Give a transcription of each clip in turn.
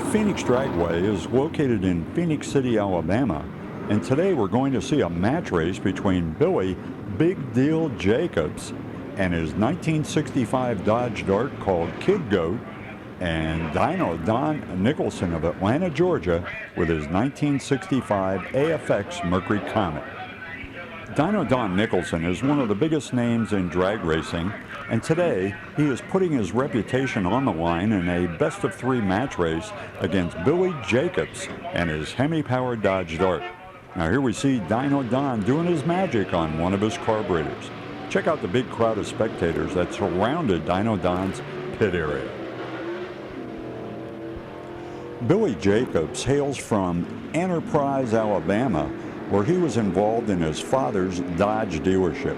Phenix Dragway is located in Phenix City, Alabama, and today we're going to see a match race between Billy Big Deal Jacobs and his 1965 Dodge Dart called Kid Goat, and Dyno Don Nicholson of Atlanta, Georgia, with his 1965 AFX Mercury Comet. Dyno Don Nicholson is one of the biggest names in drag racing, and today he is putting his reputation on the line in a best-of-3 match race against Billy Jacobs and his Hemi-powered Dodge Dart. Now here we see Dyno Don doing his magic on one of his carburetors. Check out the big crowd of spectators that surrounded Dyno Don's pit area. Billy Jacobs hails from Enterprise, Alabama, where he was involved in his father's Dodge dealership.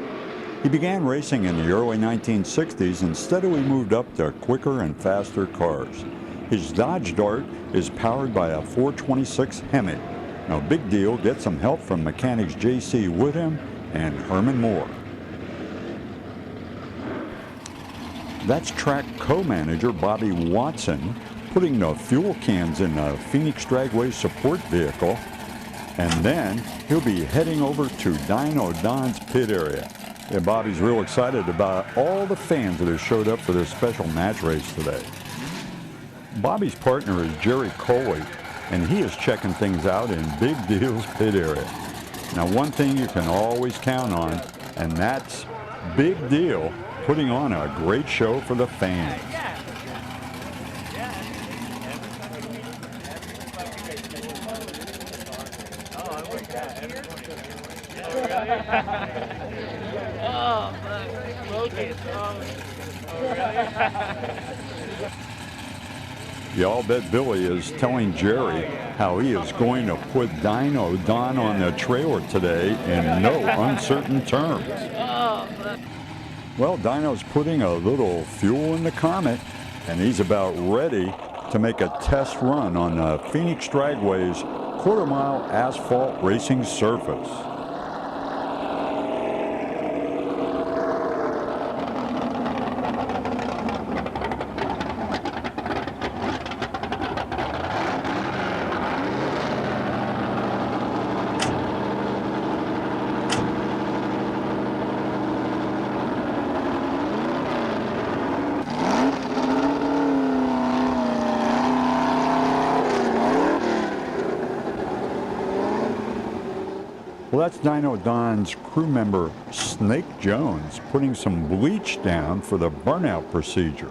He began racing in the early 1960s and steadily moved up to quicker and faster cars. His Dodge Dart is powered by a 426 Hemi. Now, Big Deal gets some help from mechanics J.C. Woodham and Herman Moore. That's track co-manager Bobby Watson putting the fuel cans in the Phenix Dragway support vehicle, and then he'll be heading over to Dyno Don's pit area. Yeah, Bobby's real excited about all the fans that have showed up for this special match race today. Bobby's partner is Jerry Coley, and he is checking things out in Big Deal's pit area. Now, one thing you can always count on, and that's Big Deal putting on a great show for the fans. Y'all bet Billy is telling Jerry how he is going to put Dyno Don on the trailer today in no uncertain terms. Well, Dyno's putting a little fuel in the Comet, and he's about ready to make a test run on the Phenix Dragway's quarter-mile asphalt racing surface. Well, that's Dyno Don's crew member Snake Jones putting some bleach down for the burnout procedure.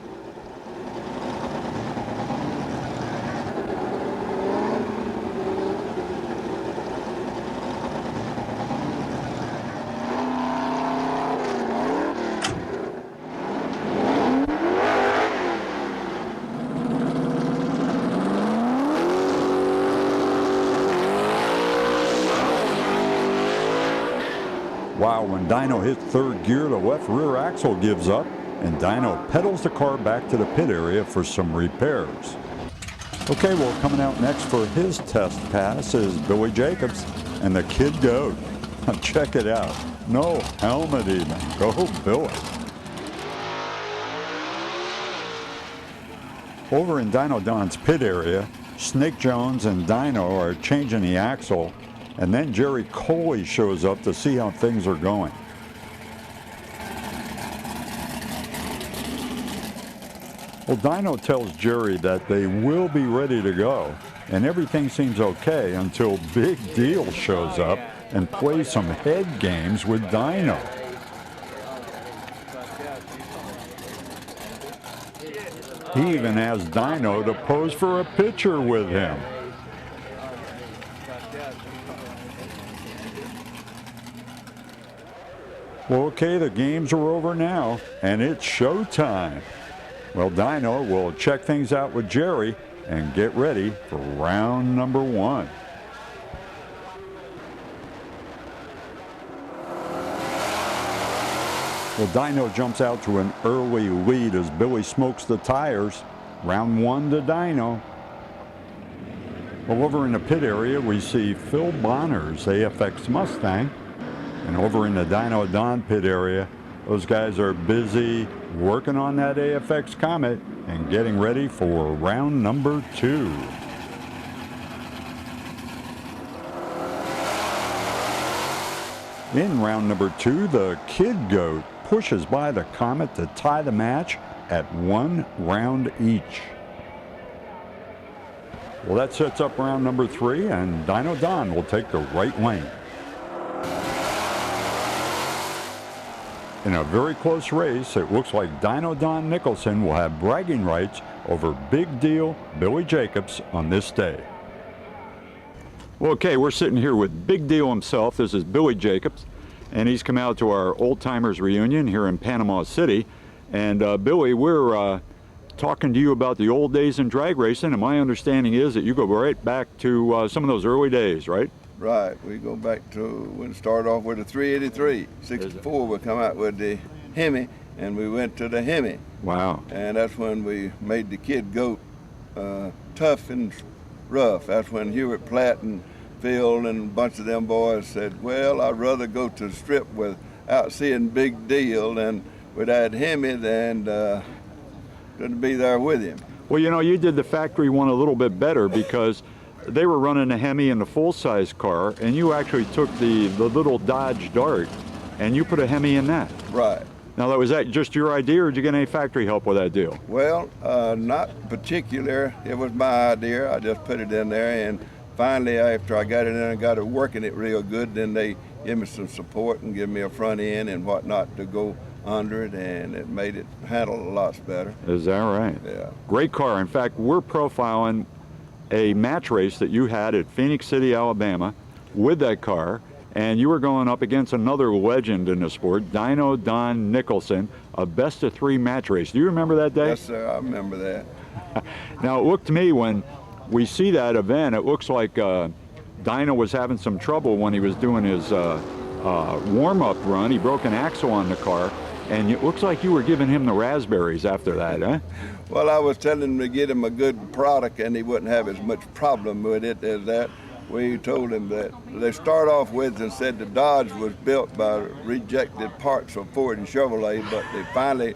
Wow, when Dyno hits third gear, the left rear axle gives up, and Dyno pedals the car back to the pit area for some repairs. Okay, well, coming out next for his test pass is Billy Jacobs and the Kid Goat. Check it out. No helmet even. Go Billy. Over in Dyno Don's pit area, Snake Jones and Dyno are changing the axle, and then Jerry Coley shows up to see how things are going. Well, Dyno tells Jerry that they will be ready to go, and everything seems okay until Big Deal shows up and plays some head games with Dyno. He even has Dyno to pose for a picture with him. Well, okay, the games are over now, and it's showtime. Well, Dyno will check things out with Jerry and get ready for round number 1. Well, Dyno jumps out to an early lead as Billy smokes the tires. Round 1 to Dyno. Well, over in the pit area, we see Phil Bonner's AFX Mustang. And over in the Dyno Don pit area, those guys are busy working on that AFX Comet and getting ready for round number 2. In round number 2, the Kid Goat pushes by the Comet to tie the match at 1 round each. Well, that sets up round number 3, and Dyno Don will take the right lane. In a very close race, it looks like Dyno Don Nicholson will have bragging rights over Big Deal Billy Jacobs on this day. Well, okay, we're sitting here with Big Deal himself. This is Billy Jacobs, and he's come out to our Old Timers reunion here in Panama City. And Billy, we're talking to you about the old days in drag racing, and my understanding is that you go right back to some of those early days, right? Right, we go back to when it started off with the 383. 64 we come out with the Hemi, and we went to the Hemi. Wow. And that's when we made the Kid Goat tough and rough. That's when Hubert Platt and Phil and a bunch of them boys said, well, I'd rather go to the strip without seeing Big Deal than with that Hemi than to be there with him. Well, you know, you did the factory one a little bit better because they were running a Hemi in a full-size car, and you actually took the little Dodge Dart, and you put a Hemi in that. Right. Now, was that just your idea, or did you get any factory help with that deal? Well, not particular. It was my idea. I just put it in there, and finally, after I got it in and got it working it real good, then they gave me some support and give me a front end and whatnot to go under it, and it made it handle a lot better. Is that right? Yeah. Great car. In fact, we're profiling a match race that you had at Phenix City, Alabama with that car, and you were going up against another legend in the sport, Dyno Don Nicholson, a best-of-3 match race. Do you remember that day? Yes, sir, I remember that. Now, it looked to me when we see that event, it looks like Dyno was having some trouble when he was doing his warm-up run. He broke an axle on the car, and it looks like you were giving him the raspberries after that, huh? Well, I was telling him to get him a good product and he wouldn't have as much problem with it as that. We told him that they start off with and said the Dodge was built by rejected parts of Ford and Chevrolet, but they finally,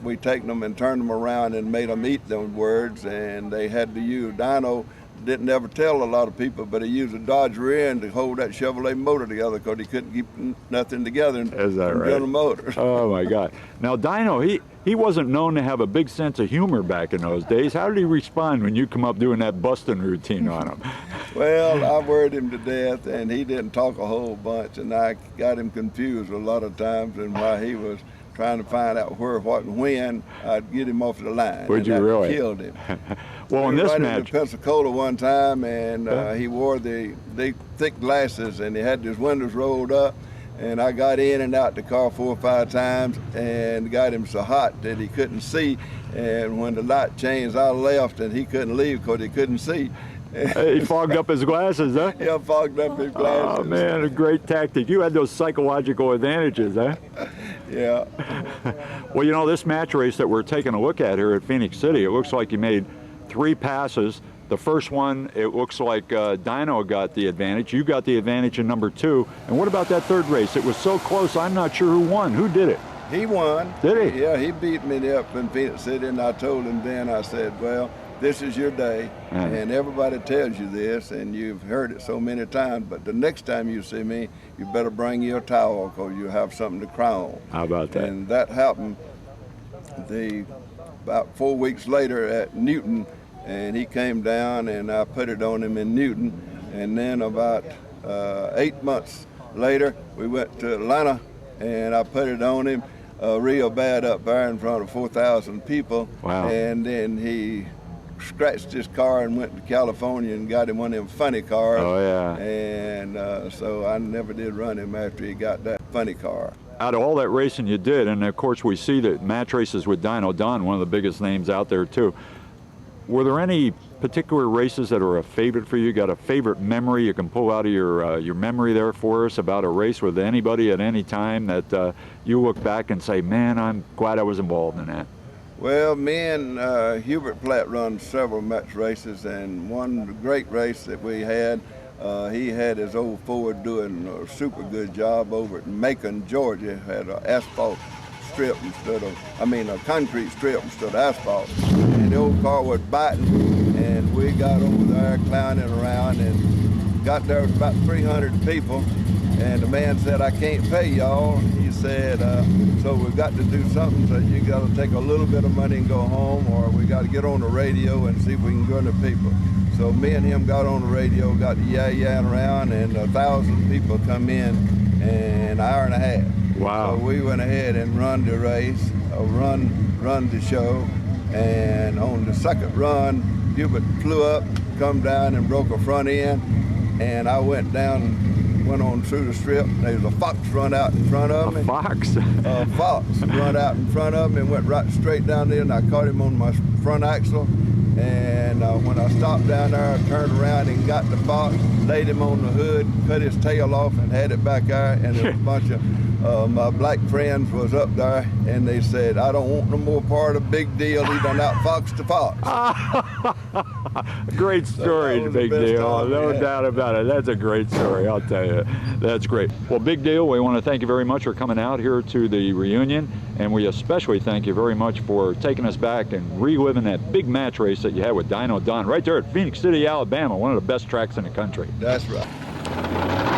we taken them and turned them around and made them eat them words, and they had to use Dyno. Didn't ever tell a lot of people, but he used a Dodge rear end to hold that Chevrolet motor together because he couldn't keep nothing together. Is that right? General Motors. Oh my God! Now Dyno, he wasn't known to have a big sense of humor back in those days. How did he respond when you come up doing that busting routine on him? Well, I worried him to death, and he didn't talk a whole bunch, and I got him confused a lot of times, and while he was trying to find out where, what, and when, I'd get him off the line. Would you really? Killed him. Well, in this right match, into Pensacola one time, and he wore the thick glasses, and he had his windows rolled up, and I got in and out the car 4 or 5 times, and got him so hot that he couldn't see. And when the light changed, I left, and he couldn't leave because he couldn't see. he fogged up his glasses, huh? Yeah, fogged up his glasses. Oh man, a great tactic. You had those psychological advantages, huh? Yeah. Well, you know, this match race that we're taking a look at here at Phenix City, it looks like you made 3 passes. The first one, it looks like Dyno got the advantage. You got the advantage in number 2. And what about that third race? It was so close, I'm not sure who won. Who did it? He won. Did he? Yeah, he beat me up in Phenix City, and I told him then, I said, well, this is your day, and everybody tells you this, and you've heard it so many times, but the next time you see me, you better bring your towel because you have something to cry on. How about that? And that happened about 4 weeks later at Newton, and he came down, and I put it on him in Newton, and then about 8 months later, we went to Atlanta, and I put it on him real bad up there in front of 4,000 people. Wow. And then he scratched his car and went to California and got him one of them funny cars. Oh, yeah. And so I never did run him after he got that funny car. Out of all that racing you did, and of course we see that match races with Dyno Don, one of the biggest names out there too. Were there any particular races that are a favorite for you? Got a favorite memory you can pull out of your memory there for us about a race with anybody at any time that you look back and say, man, I'm glad I was involved in that? Well, me and Hubert Platt run several match races, and one great race that we had, he had his old Ford doing a super good job over at Macon, Georgia. Had an asphalt strip instead of, a concrete strip instead of asphalt. And the old car was biting, and we got over there clowning around and got there with about 300 people. And the man said, I can't pay y'all. He said, so we've got to do something. So you got to take a little bit of money and go home, or we got to get on the radio and see if we can go to people. So me and him got on the radio, got the yah-yahing around, and 1,000 people come in an hour and a half. Wow. So we went ahead and run the race, run the show. And on the second run, Hubert flew up, come down and broke a front end. And I went on through the strip. There was a fox run out in front of me. A fox? A fox run out in front of me and went right straight down there, and I caught him on my front axle. And when I stopped down there, I turned around and got the fox, laid him on the hood, cut his tail off and had it back there. And there was a bunch of my black friends was up there, and they said, I don't want no more part of Big Deal. He done outfoxed the fox. Great story, So Big Deal. No doubt about it. That's a great story, I'll tell you. That's great. Well, Big Deal, we want to thank you very much for coming out here to the reunion, and we especially thank you very much for taking us back and reliving that big match race that you had with Dyno Don right there at Phenix City, Alabama, one of the best tracks in the country. That's right.